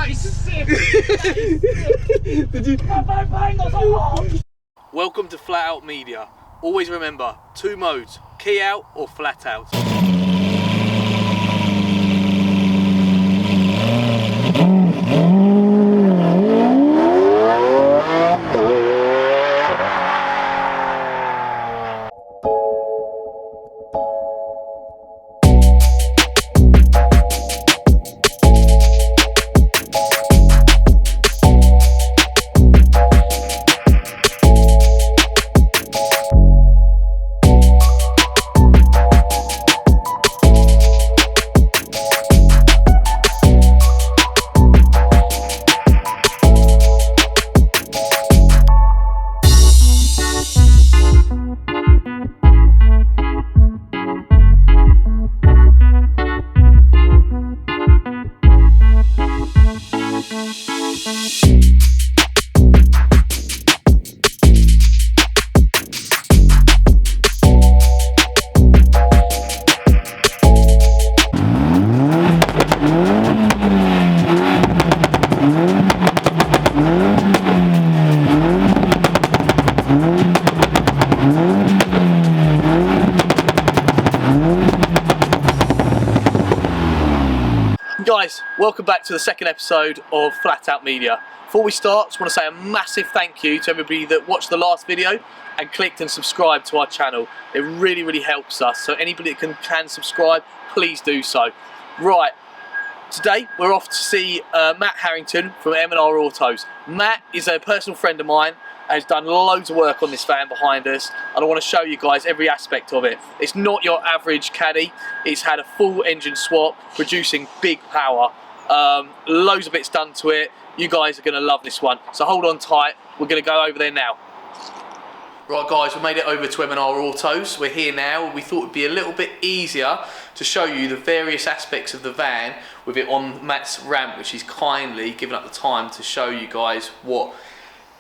That is sick! Did you? Welcome to Flat Out Media. Always remember, 2 modes, key out or flat out. Guys, welcome back to the second episode of Flat Out Media. Before we start, I just want to say a massive thank you to everybody that watched the last video and clicked and subscribed to our channel. It really helps us, so anybody that can subscribe, please do so. Right, today we're off to see Matt Harrington from M&R Autos. Matt is a personal friend of mine, has done loads of work on this van behind us, and I want to show you guys every aspect of it. It's not your average caddy. It's had a full engine swap, producing big power. Loads of bits done to it. You guys are going to love this one, so hold on tight. We're going to go over there now. Right guys, we made it over to M&R Autos. We're here now. We thought it would be a little bit easier to show you the various aspects of the van with it on Matt's ramp, which he's kindly given up the time to show you guys what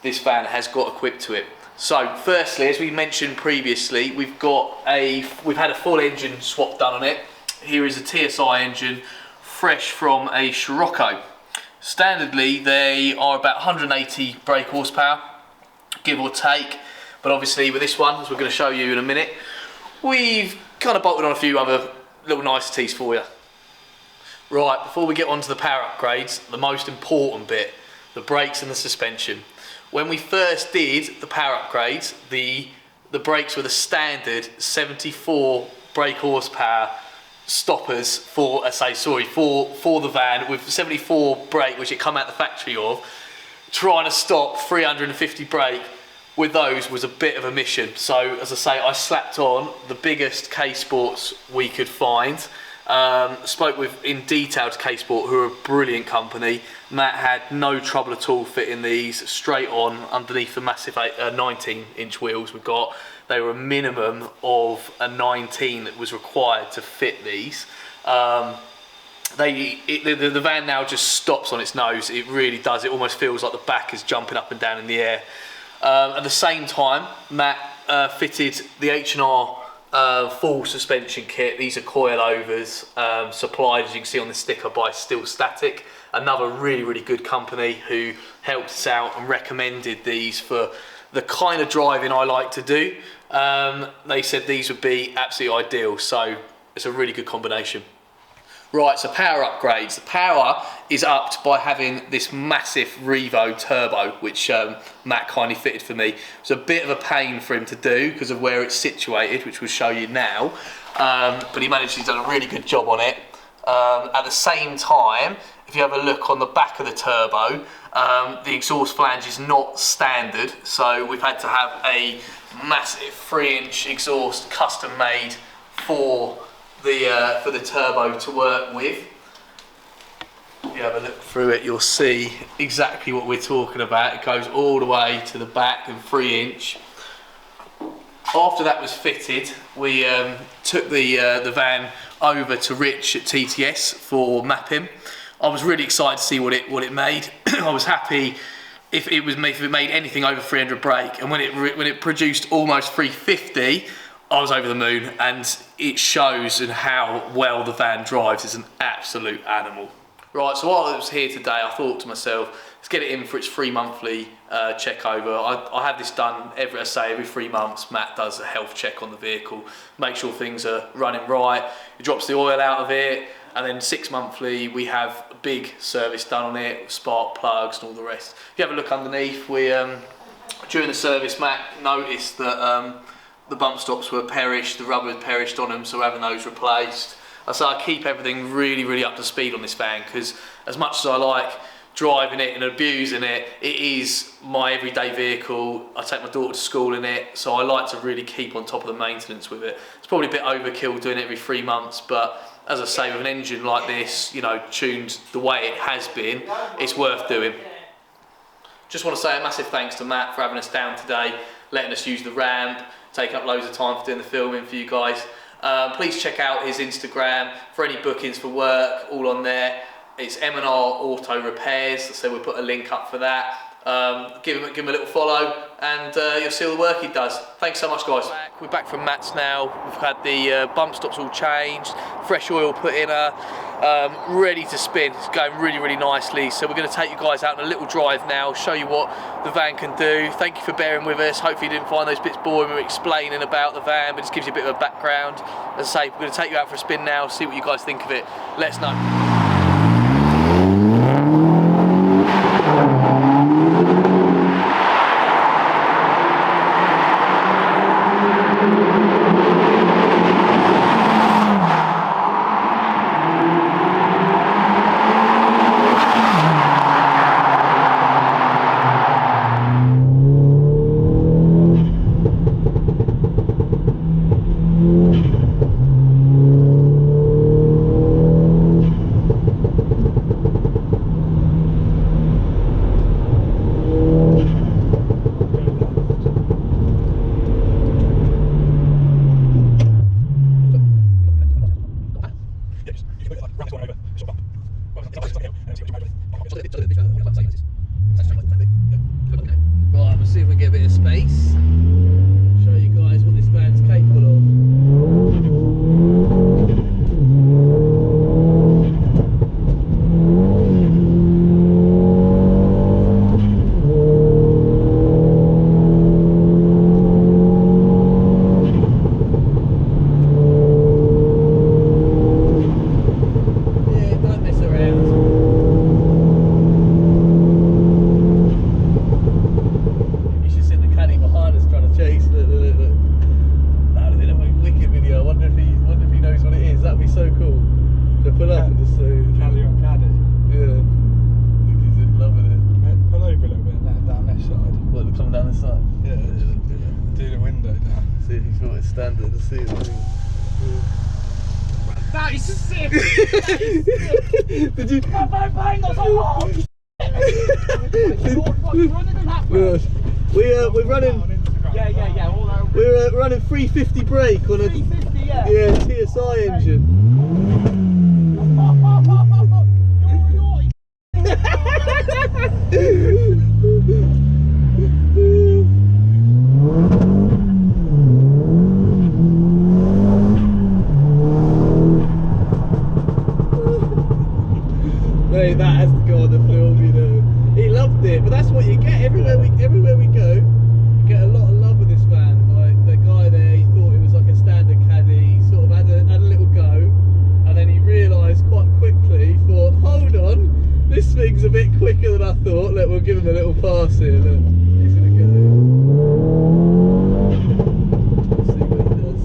this van has got equipped to it. So firstly, as we mentioned previously, we've had a full engine swap done on it. Here is a TSI engine, fresh from a Scirocco. Standardly, they are about 180 brake horsepower, give or take. But obviously with this one, as we're going to show you in a minute, we've kind of bolted on a few other little niceties for you. Right, before we get on to the power upgrades, the most important bit, the brakes and the suspension. When we first did the power upgrades, the brakes were the standard 74 brake horsepower stoppers for the van with 74 brake, which it come out the factory of. Trying to stop 350 brake with those was a bit of a mission. So as I say, I slapped on the biggest K-Sports we could find. Spoke with in detail to K-Sport, who are a brilliant company. Matt had no trouble at all fitting these straight on underneath the massive 19-inch wheels we've got. They were a minimum of a 19 that was required to fit these. The van now just stops on its nose. It really does. It almost feels like the back is jumping up and down in the air. At the same time, Matt fitted the H&R full suspension kit. These are coilovers, supplied, as you can see on the sticker, by Still Static, another really good company who helped us out and recommended these for the kind of driving I like to do. They said these would be absolutely ideal, so it's a really good combination. Right, so power upgrades. The power is upped by having this massive Revo turbo, which Matt kindly fitted for me. It was a bit of a pain for him to do because of where it's situated, which we'll show you now. But he managed, he's done a really good job on it. At the same time, if you have a look on the back of the turbo, the exhaust flange is not standard, so we've had to have a massive 3-inch exhaust custom made for the turbo to work with. If you have a look through it, you'll see exactly what we're talking about. It goes all the way to the back and 3-inch. After that was fitted, we took the van over to Rich at TTS for mapping. I was really excited to see what it made. I was happy if it made anything over 300 brake, and when it produced almost 350. I was over the moon, and it shows in how well the van drives. It's an absolute animal. Right, so while I was here today, I thought to myself, let's get it in for its 3 monthly check over. I have this done every 3 months. Matt does a health check on the vehicle, make sure things are running right. He drops the oil out of it, and then 6 monthly we have a big service done on it, spark plugs and all the rest. If you have a look underneath, we during the service, Matt noticed that the bump stops were perished, the rubber had perished on them, so we're having those replaced. So I keep everything really up to speed on this van, because as much as I like driving it and abusing it, it is my everyday vehicle. I take my daughter to school in it, so I like to really keep on top of the maintenance with it. It's probably a bit overkill doing it every 3 months, but as I say, with an engine like this, you know, tuned the way it has been, it's worth doing. Just want to say a massive thanks to Matt for having us down today, letting us use the ramp, taking up loads of time for doing the filming for you guys. Please check out his Instagram for any bookings for work, all on there. It's M&R Auto Repairs, so we'll put a link up for that. Give him a little follow, and you'll see all the work he does. Thanks so much, guys. We're back from Matt's now. We've had the bump stops all changed, fresh oil put in her, ready to spin. It's going really nicely. So we're going to take you guys out on a little drive now, show you what the van can do. Thank you for bearing with us. Hopefully you didn't find those bits boring when we were explaining about the van, but it just gives you a bit of a background. As I say, we're going to take you out for a spin now, see what you guys think of it. Let us know. Right, we'll see if we can get a bit of space. Show you guys what this van's capable of. Standard to see it. That is sick! Did you? We're running. Yeah. We're running 350 brake on a 350, yeah. TSI engine. Mate, that has to go on the film, you know. He loved it, but that's what you get everywhere we go. You get a lot of love with this van. Like the guy there, he thought it was like a standard caddy. He sort of had a little go, and then he realised quite quickly. Thought, hold on, this thing's a bit quicker than I thought. Look, we'll give him a little pass here. Look, he's gonna go. Let's see what he does.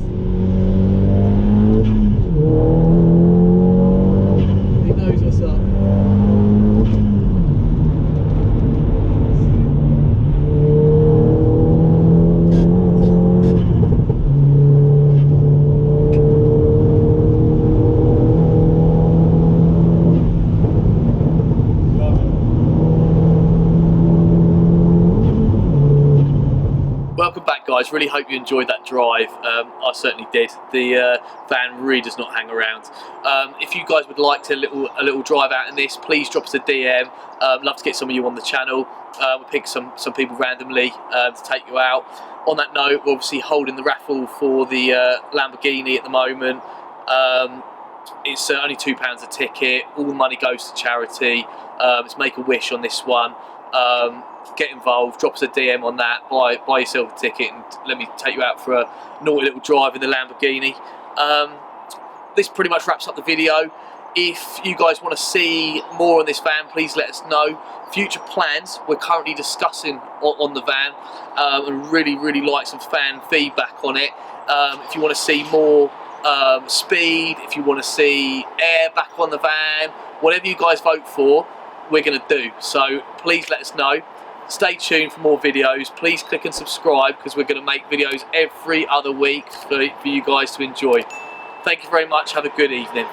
He knows what's up. Welcome back, guys. Really hope you enjoyed that drive. I certainly did. The van really does not hang around. If you guys would like to a little drive out in this, please drop us a DM. Love to get some of you on the channel. We'll pick some people randomly to take you out. On that note, we're obviously holding the raffle for the Lamborghini at the moment. It's only £2 a ticket. All the money goes to charity. It's Make a Wish on this one. Get involved, drop us a DM on that, buy yourself a ticket, and let me take you out for a naughty little drive in the Lamborghini. This pretty much wraps up the video. If you guys want to see more on this van, please let us know. Future plans, we're currently discussing on the van, and really like some fan feedback on it. If you want to see more speed, if you want to see air back on the van, whatever you guys vote for, we're going to do. So please let us know. Stay tuned for more videos. Please click and subscribe, because we're going to make videos every other week for you guys to enjoy. Thank you very much. Have a good evening.